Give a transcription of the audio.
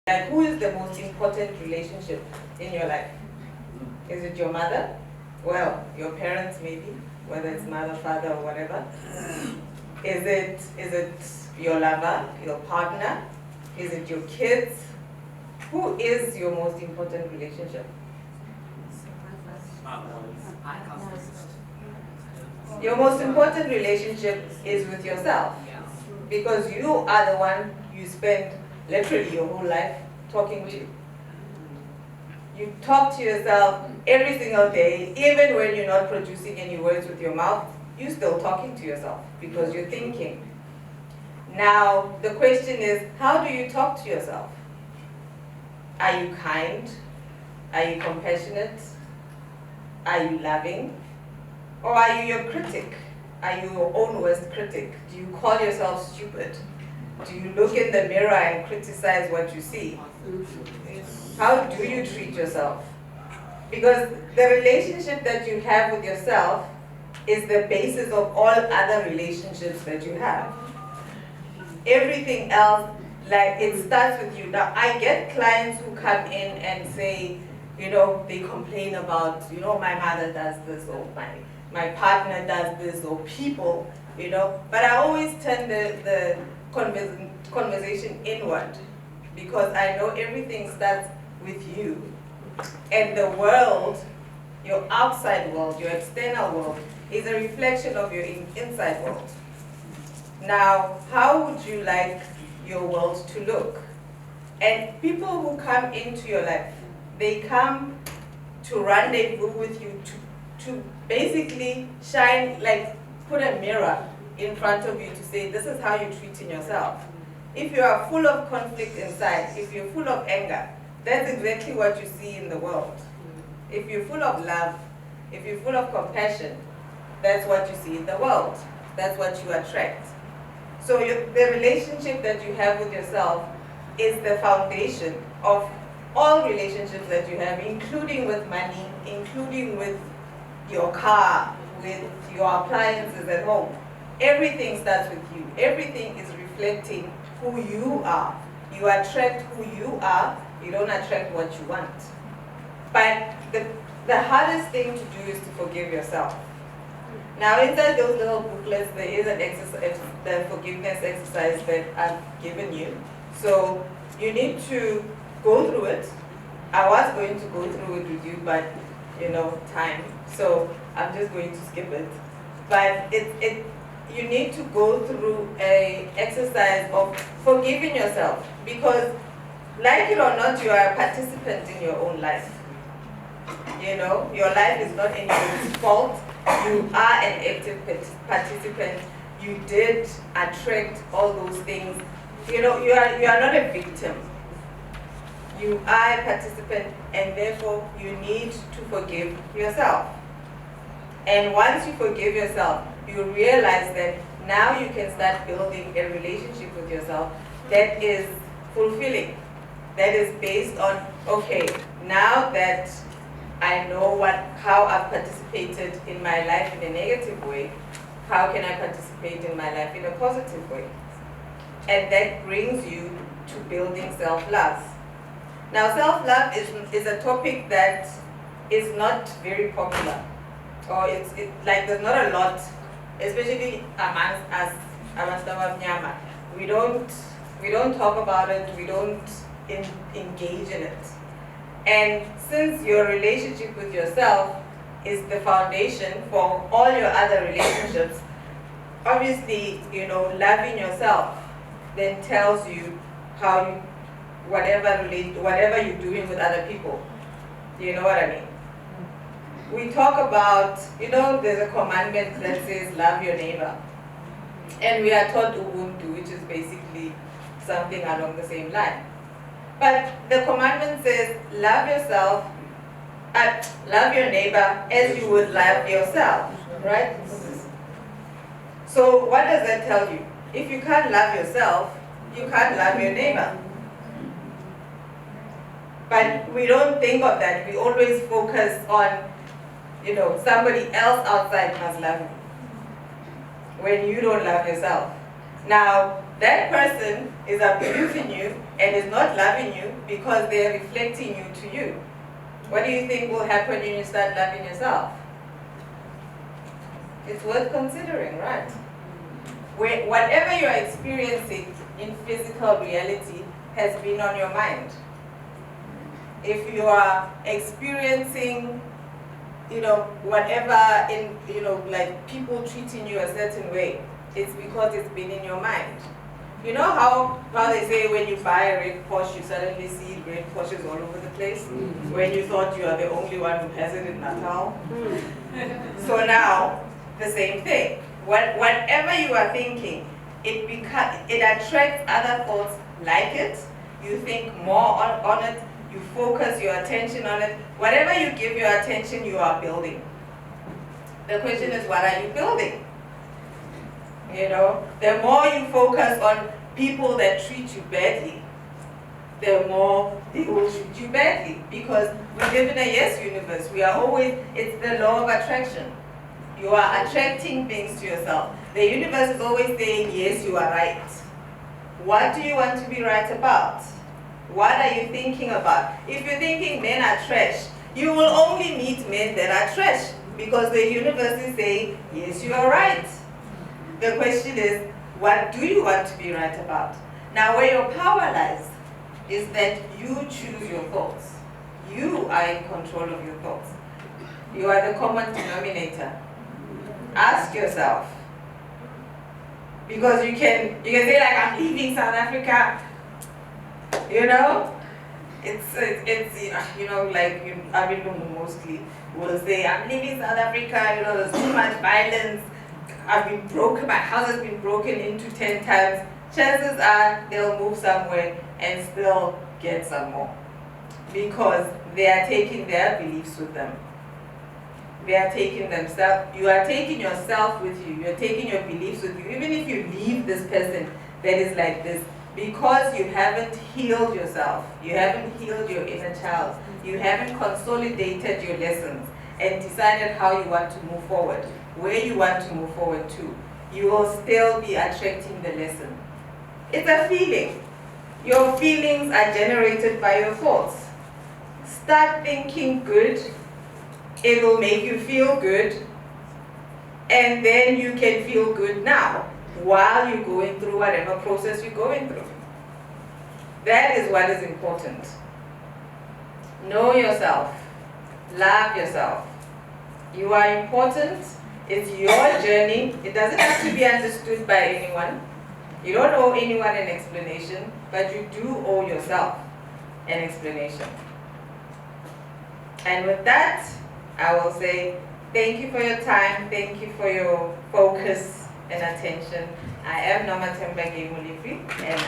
Like, who is the most important relationship in your life? Is it your mother? Well, your parents maybe, whether it's mother, father, or whatever. Is it your lover, your partner? Is it your kids? Who is your most important relationship? Your most important relationship is with yourself, because you are the one you spend literally your whole life talking to. You talk to yourself every single day, even when you're not producing any words with your mouth, you're still talking to yourself because you're thinking. Now, the question is, how do you talk to yourself? Are you kind? Are you compassionate? Are you loving? Or are you your critic? Are you your own worst critic? Do you call yourself stupid? Do you look in the mirror and criticize what you see? How do you treat yourself? Because the relationship that you have with yourself is the basis of all other relationships that you have. Everything else, like, it starts with you. Now, I get clients who come in and say, they complain about, my mother does this, or my partner does this, or people, but I always turn the conversation inward, because I know everything starts with you. And the world, your outside world, your external world, is a reflection of your inside world. Now, how would you like your world to look? And people who come into your life, they come to rendezvous with you to basically shine, like put a mirror in front of you to say, this is how you're treating yourself. If you are full of conflict inside, if you're full of anger, that's exactly what you see in the world. If you're full of love, if you're full of compassion, that's what you see in the world. That's what you attract. So the relationship that you have with yourself is the foundation of all relationships that you have, including with money, including with your car, with your appliances at home. Everything starts with you. Everything is reflecting who you are. You attract who you are. You don't attract what you want. But the hardest thing to do is to forgive yourself. Now, inside those little booklets, there is an exercise, the forgiveness exercise that I've given you. So you need to go through it. I was going to go through it with you, but time. So I'm just going to skip it. But you need to go through an exercise of forgiving yourself, because, like it or not, you are a participant in your own life. Your life is not anybody's fault. You are an active participant. You did attract all those things. You are not a victim. You are a participant, and therefore you need to forgive yourself. And once you forgive yourself, you realize that now you can start building a relationship with yourself that is fulfilling, that is based on, okay, now that I know how I've participated in my life in a negative way, how can I participate in my life in a positive way? And that brings you to building self-love. Now, self-love is a topic that is not very popular, or like there's not a lot, especially amongst us, amongst Nomathemba. We don't talk about it. We don't engage in it. And since your relationship with yourself is the foundation for all your other relationships, obviously, loving yourself then tells you how you, whatever you're doing with other people. You know what I mean? We talk about, there's a commandment that says love your neighbor. And we are taught Ubuntu, which is basically something along the same line. But the commandment says, love yourself, love your neighbor as you would love yourself, right? So what does that tell you? If you can't love yourself, you can't love your neighbor. But we don't think of that. We always focus on, somebody else outside must love you, when you don't love yourself. Now, that person is abusing you and is not loving you because they are reflecting you to you. What do you think will happen when you start loving yourself? It's worth considering, right? Whatever you are experiencing in physical reality has been on your mind. If you are experiencing, whatever in, like people treating you a certain way, it's because it's been in your mind. You know how they say when you buy a red Porsche, you suddenly see red Porsches all over the place? When you thought you are the only one who has it in Natal? So now, the same thing. Whatever you are thinking, it attracts other thoughts like it. You think more on it. You focus your attention on it. Whatever you give your attention, you are building. The question is, what are you building? The more you focus on people that treat you badly, the more they will treat you badly. Because we live in a yes universe. It's the law of attraction. You are attracting things to yourself. The universe is always saying, yes, you are right. What do you want to be right about? What are you thinking about? If you're thinking men are trash, you will only meet men that are trash because the universe is saying, yes, you are right. The question is, what do you want to be right about? Now, where your power lies is that you choose your thoughts. You are in control of your thoughts. You are the common denominator. Ask yourself, because you can say like, I'm leaving South Africa. Mostly will say, I'm leaving South Africa. There's too much violence. My house has been broken into 10 times. Chances are they'll move somewhere and still get some more, because they are taking their beliefs with them. They are taking themselves. You are taking yourself with you. You're taking your beliefs with you. Even if you leave this person that is like this, because you haven't healed yourself, you haven't healed your inner child, you haven't consolidated your lessons and decided how you want to move forward, where you want to move forward to, you will still be attracting the lesson. It's a feeling. Your feelings are generated by your thoughts. Start thinking good. It will make you feel good. And then you can feel good now while you're going through whatever process you're going through. That is what is important. Know yourself. Love yourself. You are important. It's your journey. It doesn't have to be understood by anyone. You don't owe anyone an explanation, but you do owe yourself an explanation. And with that, I will say thank you for your time. Thank you for your focus and attention. I am Nomathemba Gay Molefi, and